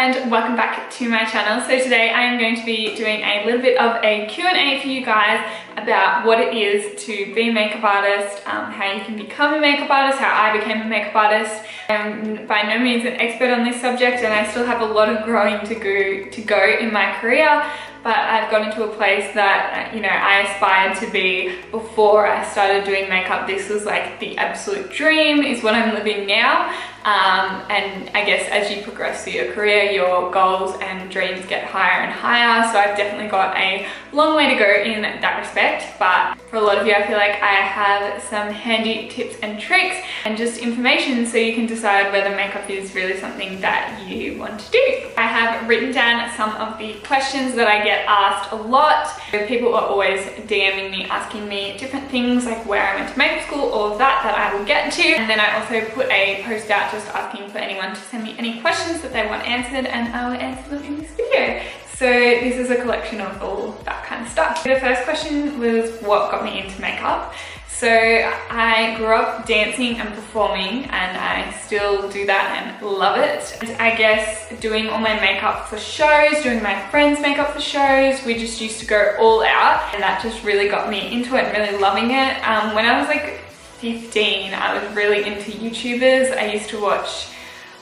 and welcome back to my channel. So today I am going to be doing a little bit of a Q&A for you guys about what it is to be a makeup artist, how you can become a makeup artist, how I became a makeup artist. I'm by no means an expert on this subject and I still have a lot of growing to go in my career, but I've gotten to a place that, you know, I aspired to be before I started doing makeup. This was like the absolute dream, is what I'm living now. And I guess as you progress through your career, your goals and dreams get higher and higher. So I've definitely got a long way to go in that respect. But for a lot of you, I feel like I have some handy tips and tricks and just information so you can decide whether makeup is really something that you want to do. I have written down some of the questions that I get asked a lot. People are always DMing me, asking me different things like where I went to makeup school, all of that I will get to. And then I also put a post out just asking for anyone to send me any questions that they want answered, and I will answer them in this video. So this is a collection of all that kind of stuff. The first question was what got me into makeup. So I grew up dancing and performing, and I still do that and love it. And I guess doing all my makeup for shows, doing my friends' makeup for shows, we just used to go all out, and that just really got me into it and really loving it. When I was like 15, I was really into YouTubers. I used to watch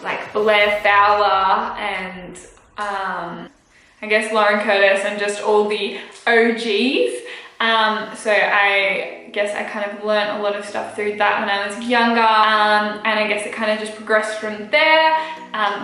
like Blair Fowler and I guess Lauren Curtis and just all the OGs. So I guess I kind of learned a lot of stuff through that when I was younger, and I guess it kind of just progressed from there.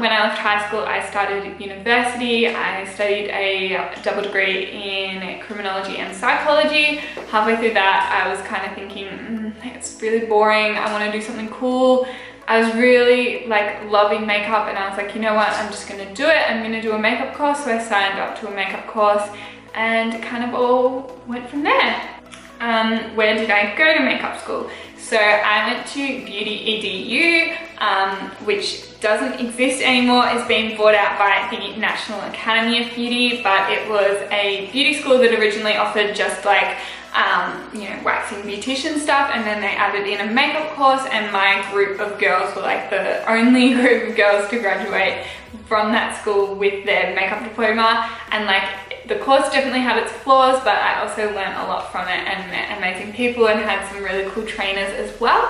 When I left high school, I started university. I studied a double degree in criminology and psychology. Halfway through that, I was kind of thinking, it's really boring. I want to do something cool. I was really like loving makeup, and I was like, you know what, I'm just going to do it. I'm going to do a makeup course. So I signed up to a makeup course and kind of all went from there. Where did I go to makeup school? So I went to Beauty EDU, which doesn't exist anymore. It's been bought out by the National Academy of Beauty, but it was a beauty school that originally offered just like you know, waxing beautician stuff, and then they added in a makeup course, and my group of girls were like the only group of girls to graduate from that school with their makeup diploma. And like, the course definitely had its flaws, but I also learned a lot from it and met amazing people and had some really cool trainers as well.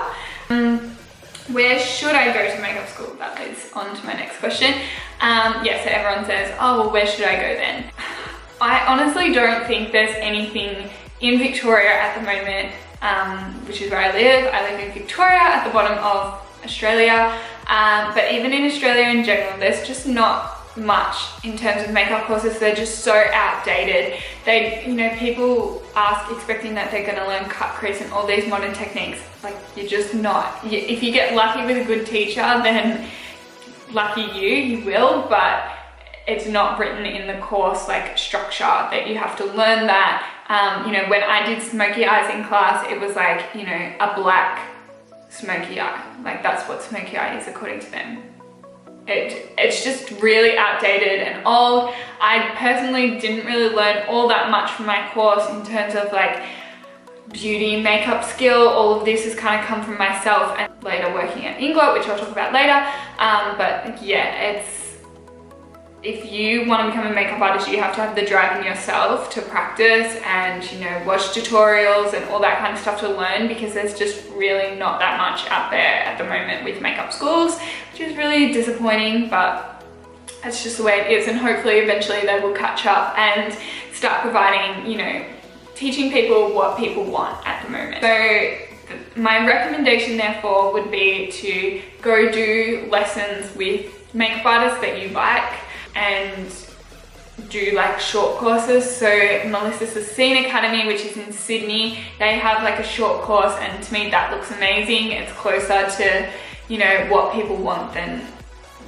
Where should I go to makeup school? That leads on to my next question. Yeah, so everyone says, oh, well, where should I go then? I honestly don't think there's anything in Victoria at the moment, which is where I live. I live in Victoria at the bottom of Australia, but even in Australia in general, there's just not much in terms of makeup courses. They're just so outdated. They, you know, people ask expecting that they're gonna learn cut crease and all these modern techniques. Like, you're just not. If you get lucky with a good teacher, then lucky you will, but it's not written in the course like structure that you have to learn that. You know, when I did smoky eyes in class, it was like, you know, a black smoky eye. Like, that's what smoky eye is according to them. It's just really outdated and old. I personally didn't really learn all that much from my course in terms of like beauty, makeup skill. All of this has kind of come from myself and later working at Inglot, which I'll talk about later. But yeah, if you want to become a makeup artist, you have to have the drive in yourself to practice and, you know, watch tutorials and all that kind of stuff to learn, because there's just really not that much out there at the moment with makeup schools, which is really disappointing, but that's just the way it is, and hopefully eventually they will catch up and start providing, you know, teaching people what people want at the moment. So my recommendation therefore would be to go do lessons with makeup artists that you like, and do like short courses. So Melissa Sassine Academy, which is in Sydney, they have like a short course, and to me that looks amazing. It's closer to, you know, what people want than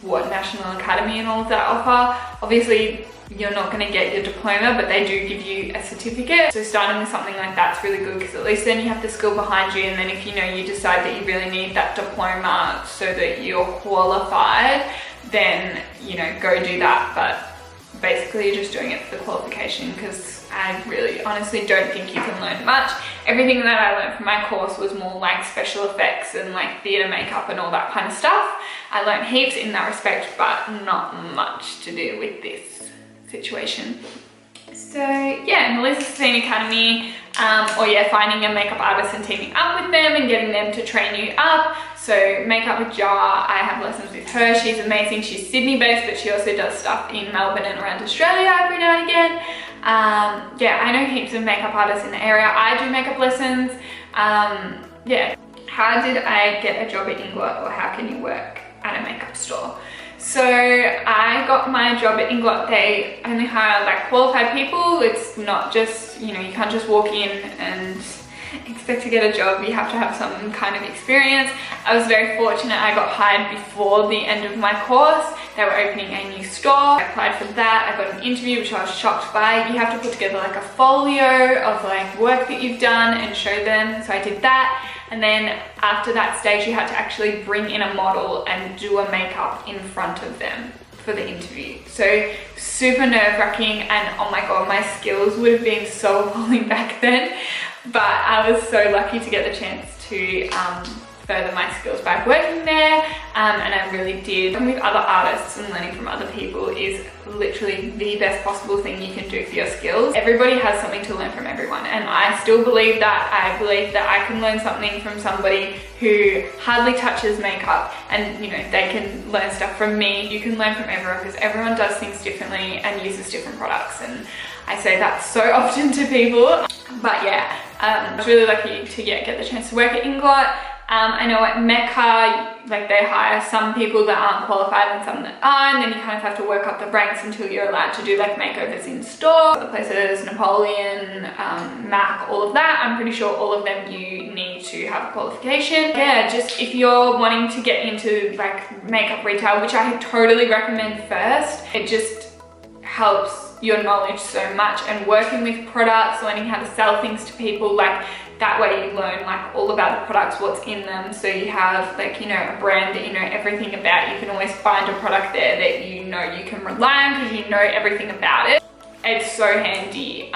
what National Academy and all of that offer. Obviously you're not going to get your diploma, but they do give you a certificate. So starting with something like that's really good, because at least then you have the skill behind you, and then if, you know, you decide that you really need that diploma so that you're qualified, then, you know, go do that. But basically you're just doing it for the qualification, because I really honestly don't think you can learn much. Everything that I learned from my course was more like special effects and like theatre makeup and all that kind of stuff. I learned heaps in that respect, but not much to do with this situation. So yeah, Eliza Madeline Academy, or yeah, finding a makeup artist and teaming up with them and getting them to train you up. So Makeup with Jar, I have lessons with her. She's amazing. She's Sydney based, but she also does stuff in Melbourne and around Australia every now and again. Yeah, I know heaps of makeup artists in the area. I do makeup lessons. Yeah, how did I get a job at Inglot, or how can you work at a makeup store? So I got my job at Inglot. They only hire like qualified people. It's not just, you know, you can't just walk in and expect to get a job. You have to have some kind of experience. I was very fortunate. I got hired before the end of my course. They were opening a new store. I applied for that. I got an interview, which I was shocked by. You have to put together like a folio of like work that you've done and show them. So I did that. And then after that stage, you had to actually bring in a model and do a makeup in front of them for the interview. So super nerve-wracking, and oh my god, my skills would have been so appalling back then. But I was so lucky to get the chance to further my skills by working there, and I really did. Working with other artists and learning from other people is literally the best possible thing you can do for your skills. Everybody has something to learn from everyone, and I still believe that. I believe that I can learn something from somebody who hardly touches makeup, and you know, they can learn stuff from me. You can learn from everyone, because everyone does things differently and uses different products, and I say that so often to people. But yeah, I was really lucky to get the chance to work at Inglot. I know at Mecca, like they hire some people that aren't qualified and some that are, and then you kind of have to work up the ranks until you're allowed to do like makeovers in store. Other places, Napoleon, Mac, all of that, I'm pretty sure all of them you need to have a qualification. Yeah, just if you're wanting to get into like makeup retail, which I totally recommend first, it just helps your knowledge so much, and working with products, learning how to sell things to people, like that way you learn like all about the products, what's in them, so you have like, you know, a brand that you know everything about. You can always find a product there that you know you can rely on because you know everything about it. It's so handy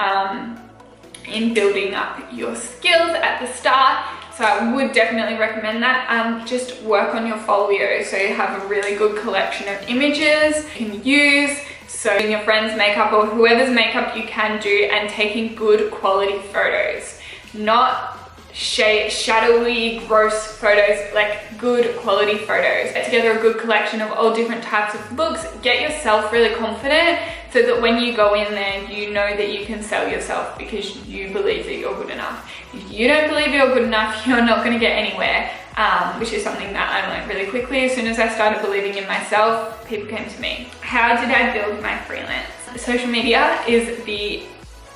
in building up your skills at the start. So I would definitely recommend that. Just work on your folio, so you have a really good collection of images you can use. So in your friend's makeup or whoever's makeup you can do, and taking good quality photos. Not shadowy, gross photos, like good quality photos. Get together a good collection of all different types of looks. Get yourself really confident so that when you go in there, you know that you can sell yourself because you believe that you're good enough. If you don't believe you're good enough, you're not going to get anywhere, which is something that I learned really quickly. As soon as I started believing in myself, people came to me. How did I build my freelance? Social media is the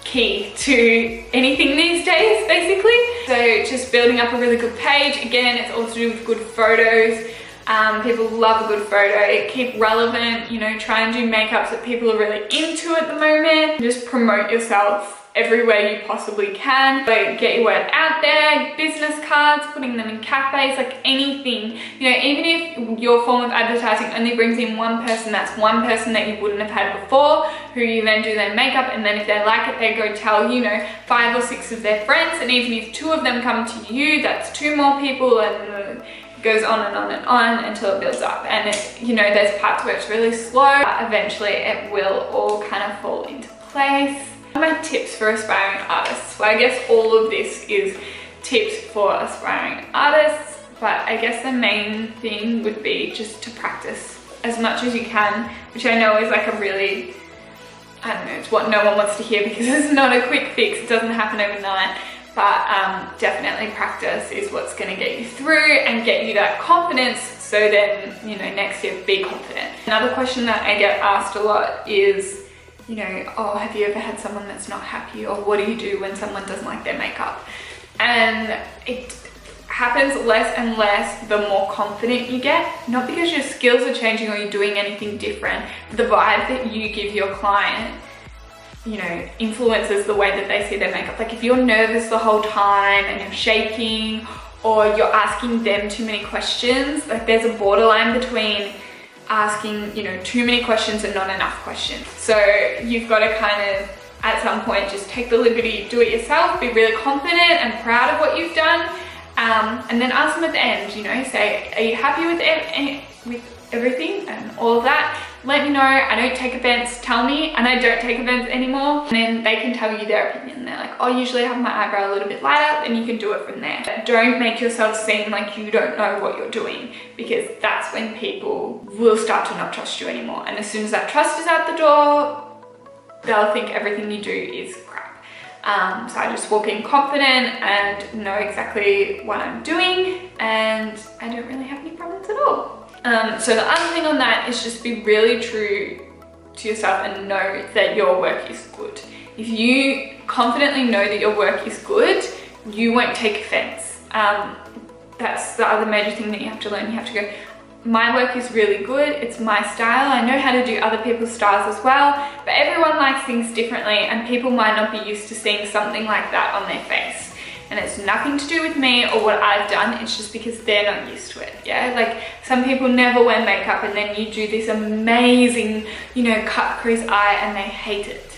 key to anything these days, basically. So just building up a really good page. Again, it's all to do with good photos. People love a good photo. Keep relevant, you know, try and do makeups that people are really into at the moment. Just promote yourself everywhere you possibly can. So get your word out there, business cards, putting them in cafes, like anything. You know, even if your form of advertising only brings in one person, that's one person that you wouldn't have had before, who you then do their makeup, and then if they like it, they go tell, you know, 5 or 6 of their friends, and even if 2 of them come to you, that's 2 more people, and it goes on and on and on until it builds up. And it, you know, there's parts where it's really slow, but eventually it will all kind of fall into place. My tips for aspiring artists. So I guess all of this is tips for aspiring artists, but I guess the main thing would be just to practice as much as you can, which I know is like a really, I don't know, it's what no one wants to hear because it's not a quick fix, it doesn't happen overnight, but definitely practice is what's going to get you through and get you that confidence, so then, you know, next year be confident. Another question that I get asked a lot is, you know, oh, have you ever had someone that's not happy, or what do you do when someone doesn't like their makeup? And it happens less and less the more confident you get, not because your skills are changing or you're doing anything different. The vibe that you give your client, you know, influences the way that they see their makeup. Like if you're nervous the whole time and you're shaking, or you're asking them too many questions, like there's a borderline between asking, you know, too many questions and not enough questions. So you've got to kind of, at some point, just take the liberty, do it yourself, be really confident and proud of what you've done, and then ask them at the end, you know, say, are you happy with everything and all of that? Let me know. I don't take offense, tell me, and I don't take offense anymore. And then they can tell you their opinion. They're like, oh, usually I have my eyebrow a little bit lighter, and you can do it from there. But don't make yourself seem like you don't know what you're doing, because that's when people will start to not trust you anymore. And as soon as that trust is out the door, they'll think everything you do is crap. So I just walk in confident and know exactly what I'm doing, and I don't really have any problems at all. So the other thing on that is just be really true to yourself and know that your work is good. If you confidently know that your work is good, you won't take offense. That's the other major thing that you have to learn. You have to go, my work is really good, it's my style, I know how to do other people's styles as well, but everyone likes things differently, and people might not be used to seeing something like that on their face. And it's nothing to do with me or what I've done, it's just because they're not used to it, yeah? Like, some people never wear makeup, and then you do this amazing, you know, cut crease eye, and they hate it,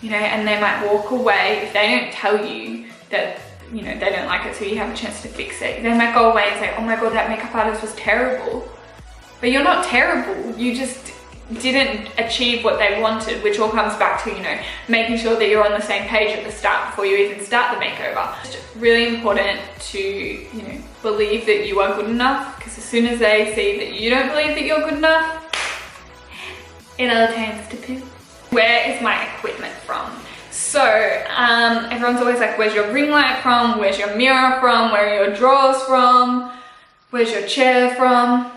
you know, and they might walk away if they don't tell you that, you know, they don't like it, so you have a chance to fix it. They might go away and say, oh my god, that makeup artist was terrible. But you're not terrible, you just didn't achieve what they wanted, which all comes back to, you know, making sure that you're on the same page at the start before you even start the makeover. It's really important to, you know, believe that you are good enough, because as soon as they see that you don't believe that you're good enough, it all turns to poo. Where is my equipment from? So everyone's always like, where's your ring light from? Where's your mirror from? Where are your drawers from? Where's your chair from?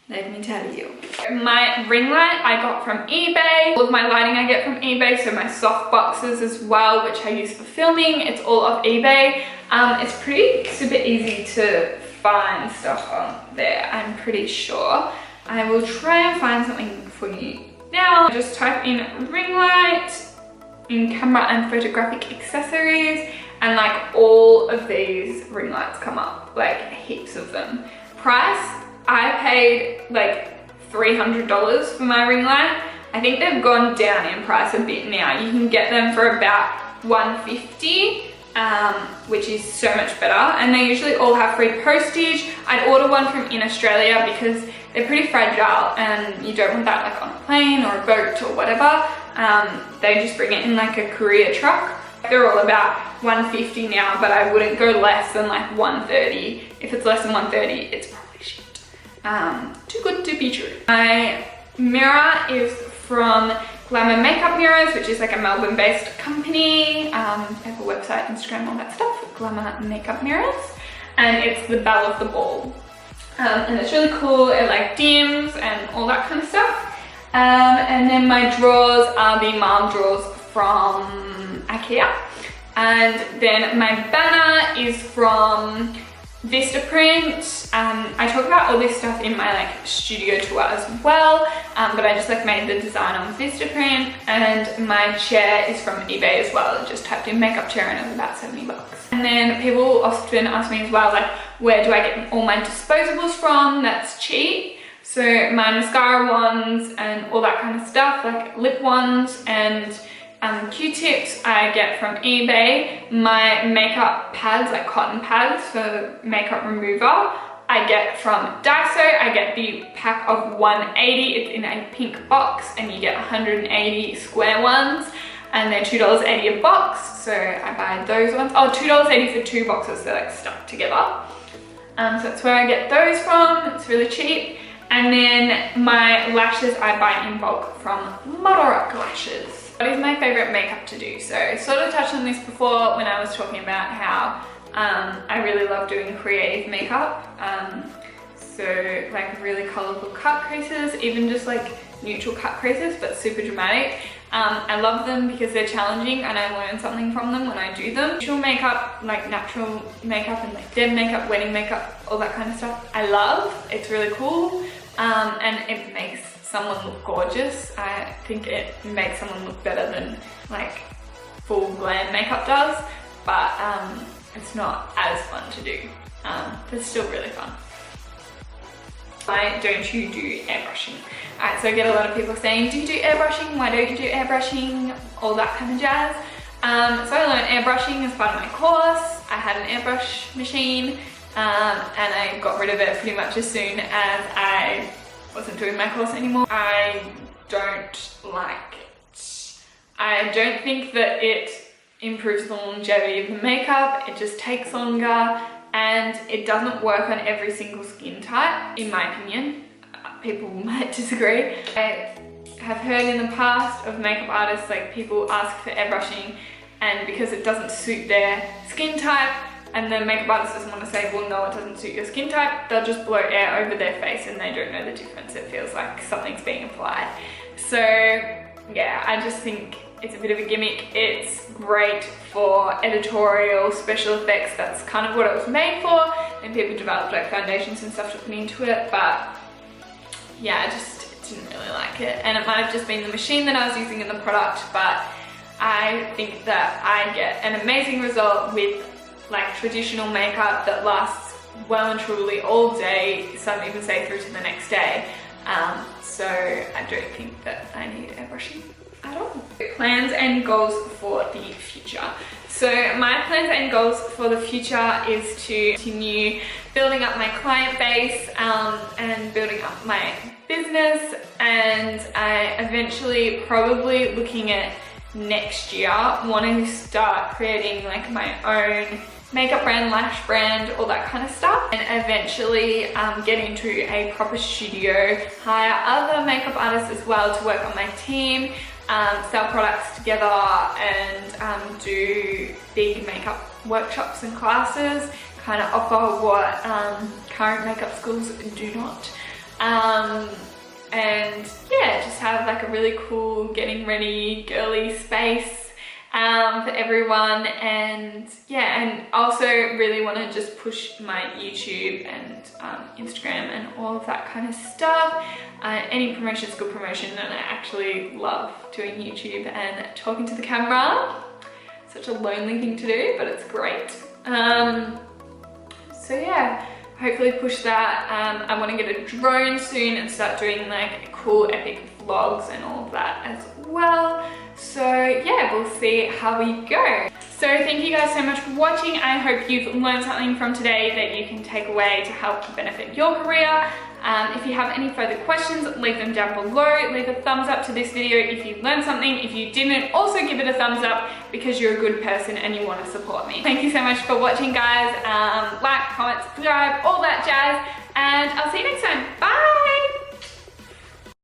Let me tell you. My ring light I got from eBay. All of my lighting I get from eBay, so my soft boxes as well, which I use for filming, it's all off eBay. It's pretty super easy to find stuff on there, I'm pretty sure. I will try and find something for you now. Just type in ring light in camera and photographic accessories, and like all of these ring lights come up, like heaps of them. Price, I paid like $300 for my ring light. I think they've gone down in price a bit now. You can get them for about $150, which is so much better. And they usually all have free postage. I'd order one from in Australia because they're pretty fragile and you don't want that like on a plane or a boat or whatever. They just bring it in like a courier truck. They're all about $150 now, but I wouldn't go less than like $130. If it's less than $130, it's probably shit. Too good to be true. My mirror is from Glamour Makeup Mirrors, which is like a Melbourne-based company. They have a website, Instagram, all that stuff. Glamour Makeup Mirrors, and it's the belle of the ball. And it's really cool. It like dims and all that kind of stuff. And then my drawers are the Mom drawers from IKEA. And then my banner is from Vistaprint. I talk about all this stuff in my like studio tour as well, but I just like made the design on Vistaprint. And my chair is from eBay as well. I just typed in makeup chair and it was about $70. And then people often ask me as well, like, where do I get all my disposables from that's cheap? So my mascara wands and all that kind of stuff, like lip wands and Q-tips I get from eBay. My makeup pads, like cotton pads for makeup remover, I get from Daiso. I get the pack of 180. It's in a pink box and you get 180 square ones and they're $2.80 a box. So I buy those ones. Oh, $2.80 for 2 boxes. They're like stuck together. So that's where I get those from. It's really cheap. And then my lashes I buy in bulk from Dodo Lashes. What is my favorite makeup to do? So I sort of touched on this before when I was talking about how I really love doing creative makeup. So like really colorful cut creases, even just like neutral cut creases, but super dramatic. I love them because they're challenging and I learn something from them when I do them. Neutral makeup, like natural makeup and like dead makeup, wedding makeup, all that kind of stuff, I love. It's really cool and it makes someone look gorgeous. I think it makes someone look better than like full glam makeup does, but it's not as fun to do, but it's still really fun. Why don't you do airbrushing? Alright, so I get a lot of people saying, do you do airbrushing? Why don't you do airbrushing? All that kind of jazz. So I learned airbrushing as part of my course. I had an airbrush machine and I got rid of it pretty much as soon as I wasn't doing my course anymore. I don't like it. I don't think that it improves the longevity of the makeup. It just takes longer and it doesn't work on every single skin type, in my opinion. People might disagree. I have heard in the past of makeup artists, like people ask for airbrushing and because it doesn't suit their skin type and the makeup artist doesn't want to say, well no, it doesn't suit your skin type, they'll just blow air over their face and they don't know the difference. It feels like something's being applied. So yeah, I just think it's a bit of a gimmick. It's great for editorial, special effects. That's kind of what it was made for. And people developed like foundations and stuff to put into it, but yeah, I just didn't really like it. And it might have just been the machine that I was using in the product, but I think that I get an amazing result with like traditional makeup that lasts well and truly all day, some even say through to the next day. So I don't think that I need airbrushing at all. Plans and goals for the future. So my plans and goals for the future is to continue building up my client base and building up my business, and I eventually, probably looking at next year, wanting to start creating like my own makeup brand, lash brand, all that kind of stuff, and eventually get into a proper studio, hire other makeup artists as well to work on my team, sell products together, and do big makeup workshops and classes, kind of offer what current makeup schools do not. And yeah, just have like a really cool getting ready girly space for everyone. And yeah, and also really want to just push my YouTube and Instagram and all of that kind of stuff. Any promotion is good promotion, and I actually love doing YouTube and talking to the camera. Such a lonely thing to do, but it's great. So yeah, hopefully push that. I want to get a drone soon and start doing like cool epic vlogs and all of that as well. So yeah, we'll see how we go. So thank you guys so much for watching. I hope you've learned something from today that you can take away to help benefit your career. If you have any further questions, leave them down below. Leave a thumbs up to this video if you learned something. If you didn't, also give it a thumbs up because you're a good person and you want to support me. Thank you so much for watching, guys. Like, comment, subscribe, all that jazz, and I'll see you next time. Bye!